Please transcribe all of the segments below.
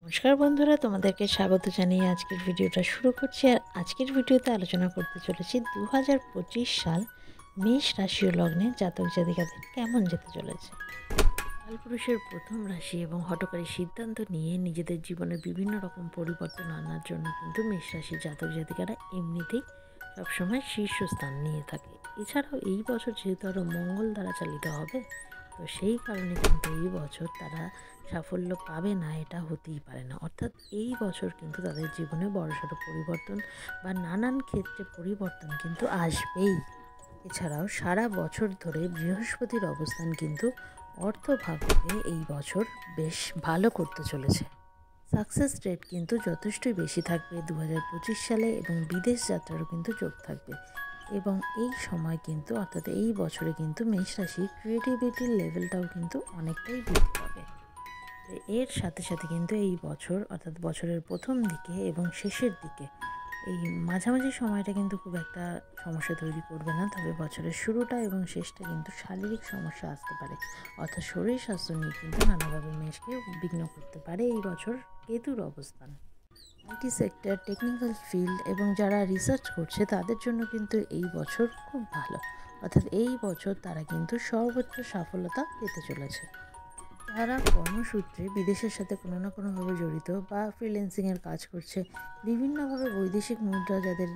নমস্কার বন্ধুরা, তোমাদেরকে স্বাগত জানিয়ে আজকের ভিডিওটা শুরু করছি। আর আজকের ভিডিওতে আলোচনা করতে চলেছি 2025 সাল মেষ রাশি ও লগ্নের জাতক জাতিকাদের কেমন যেতে চলেছে। কালপুরুষের প্রথম রাশি এবং হঠকারী সিদ্ধান্ত নিয়ে নিজেদের জীবনে বিভিন্ন রকম পরিবর্তন আনার জন্য কিন্তু মেষ রাশির জাতক জাতিকারা এমনিতেই সবসময় শীর্ষস্থান নিয়ে থাকে। এছাড়াও এই বছর যেহেতু আরও মঙ্গল দ্বারা চালিত হবে, তো সেই কারণে কিন্তু এই বছর তারা সাফল্য পাবে না এটা হতেই পারে না। অর্থাৎ এই বছর কিন্তু তাদের জীবনে বড়সড় পরিবর্তন বা নানান ক্ষেত্রে পরিবর্তন কিন্তু আসবেই। এছাড়াও সারা বছর ধরে বৃহস্পতির অবস্থান কিন্তু অর্থভাগ্যকে এই বছর বেশ ভালো করতে চলেছে। সাকসেস রেট কিন্তু যথেষ্টই বেশি থাকবে 2025 সালে এবং বিদেশ যাত্রারও কিন্তু যোগ থাকবে। এবং এই সময় কিন্তু অর্থাৎ এই বছরে কিন্তু মেষ রাশি ক্রিয়েটিভিটির লেভেলটাও কিন্তু অনেকটাই বৃদ্ধি পাবে। এর সাথে সাথে কিন্তু এই বছর অর্থাৎ বছরের প্রথম দিকে এবং শেষের দিকে এই মাঝামাঝি সময়টা কিন্তু খুব একটা সমস্যা তৈরি করবে না। তবে বছরের শুরুটা এবং শেষটা কিন্তু শারীরিক সমস্যা আসতে পারে, অর্থাৎ শরীর স্বাস্থ্য নিয়ে কিন্তু নানাভাবে মেষকে বিঘ্ন করতে পারে এই বছর কেতুর অবস্থান। আইটি সেক্টর, টেকনিক্যাল ফিল্ড এবং যারা রিসার্চ করছে তাদের জন্য কিন্তু এই বছর খুব ভালো। অর্থাৎ এই বছর তারা কিন্তু সর্বোচ্চ সফলতা পেতে চলেছে। যারা কর্মসূত্রে বিদেশের সাথে কোনো না কোনোভাবে জড়িত বা ফ্রিল্যান্সিংয়ের কাজ করছে, বিভিন্নভাবে বৈদেশিক মুদ্রা যাদের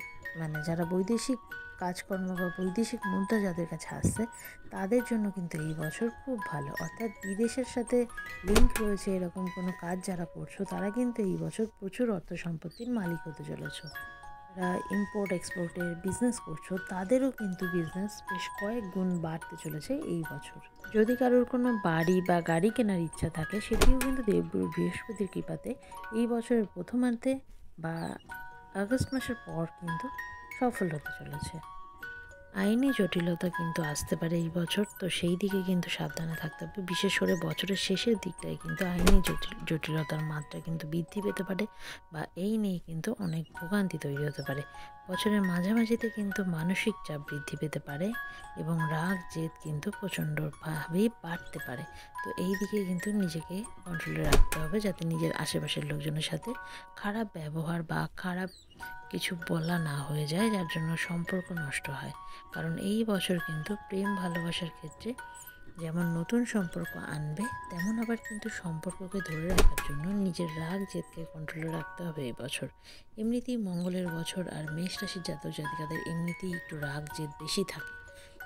যারা বৈদেশিক কাজকর্ম বা বৈদেশিক মুদ্রা যাদের কাছে আসছে, তাদের জন্য কিন্তু এই বছর খুব ভালো। অর্থাৎ বিদেশের সাথে লিঙ্ক রয়েছে এরকম কোনো কাজ যারা করছো, তারা কিন্তু এই বছর প্রচুর অর্থ সম্পত্তির মালিক হতে চলেছো। যারা ইম্পোর্ট এক্সপোর্টের বিজনেস করছো, তাদেরও কিন্তু বিজনেস বেশ কয়েক গুণ বাড়তে চলেছে এই বছর। যদি কারোর কোনো বাড়ি বা গাড়ি কেনার ইচ্ছা থাকে, সেটিও কিন্তু দেবগুরু বৃহস্পতির কৃপাতে এই বছরের প্রথমার্ধে বা আগস্ট মাসের পর কিন্তু সফল হতে চলেছে। আইনি জটিলতা কিন্তু আসতে পারে এই বছর, তো সেই দিকে কিন্তু সাবধানে থাকতে হবে। বিশেষ করে বছরের শেষের দিকটায় কিন্তু আইনি জটিলতার মাত্রা কিন্তু বৃদ্ধি পেতে পারে বা এই নিয়ে কিন্তু অনেক ভোগান্তি তৈরি হতে পারে। বছরের মাঝামাঝিতে কিন্তু মানসিক চাপ বৃদ্ধি পেতে পারে এবং রাগ জেদ কিন্তু প্রচণ্ডভাবেই বাড়তে পারে। তো এই দিকে কিন্তু নিজেকে কন্ট্রোলে রাখতে হবে, যাতে নিজের আশেপাশের লোকজনের সাথে খারাপ ব্যবহার বা খারাপ কিছু বলা না হয়ে যায়, যার জন্য সম্পর্ক নষ্ট হয়। কারণ এই বছর কিন্তু প্রেম ভালোবাসার ক্ষেত্রে যেমন নতুন সম্পর্ক আনবে, তেমন আবার কিন্তু সম্পর্ককে ধরে রাখার জন্য নিজের রাগ জেদকে কন্ট্রোলে রাখতে হবে এই বছর। এমনিতেই মঙ্গলের বছর, আর মেষ রাশির জাতক জাতিকাদের এমনিতেই একটু রাগ জেদ বেশি থাকে।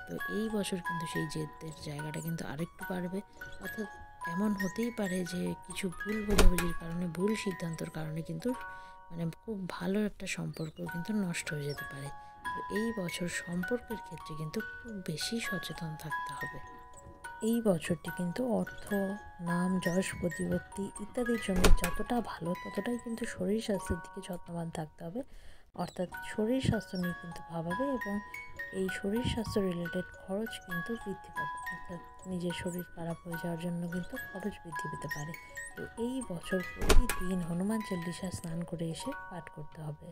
তো এই বছর কিন্তু সেই জেদের জায়গাটা কিন্তু আরেকটু বাড়বে। অর্থাৎ এমন হতেই পারে যে কিছু ভুল বোঝাবুঝির কারণে, ভুল সিদ্ধান্তর কারণে কিন্তু খুব ভালো একটা সম্পর্ক কিন্তু নষ্ট হয়ে যেতে পারে। তো এই বছর সম্পর্কের ক্ষেত্রে কিন্তু খুব বেশি সচেতন থাকতে হবে। এই বছরটি কিন্তু অর্থ, নাম, যশ, প্রতিপত্তি ইত্যাদির জন্য যতটা ভালো, ততটাই কিন্তু শরীর স্বাস্থ্যের দিকে যত্নবান থাকতে হবে। অর্থাৎ শরীর স্বাস্থ্য নিয়ে কিন্তু ভাবাবে এবং এই শরীর স্বাস্থ্য রিলেটেড খরচ কিন্তু বৃদ্ধি পাবে। অর্থাৎ নিজের শরীর খারাপ হয়ে যাওয়ার জন্য কিন্তু খরচ বৃদ্ধি পেতে পারে। তো এই বছর প্রতিদিন হনুমান চল্লিশা স্নান করে এসে পাঠ করতে হবে।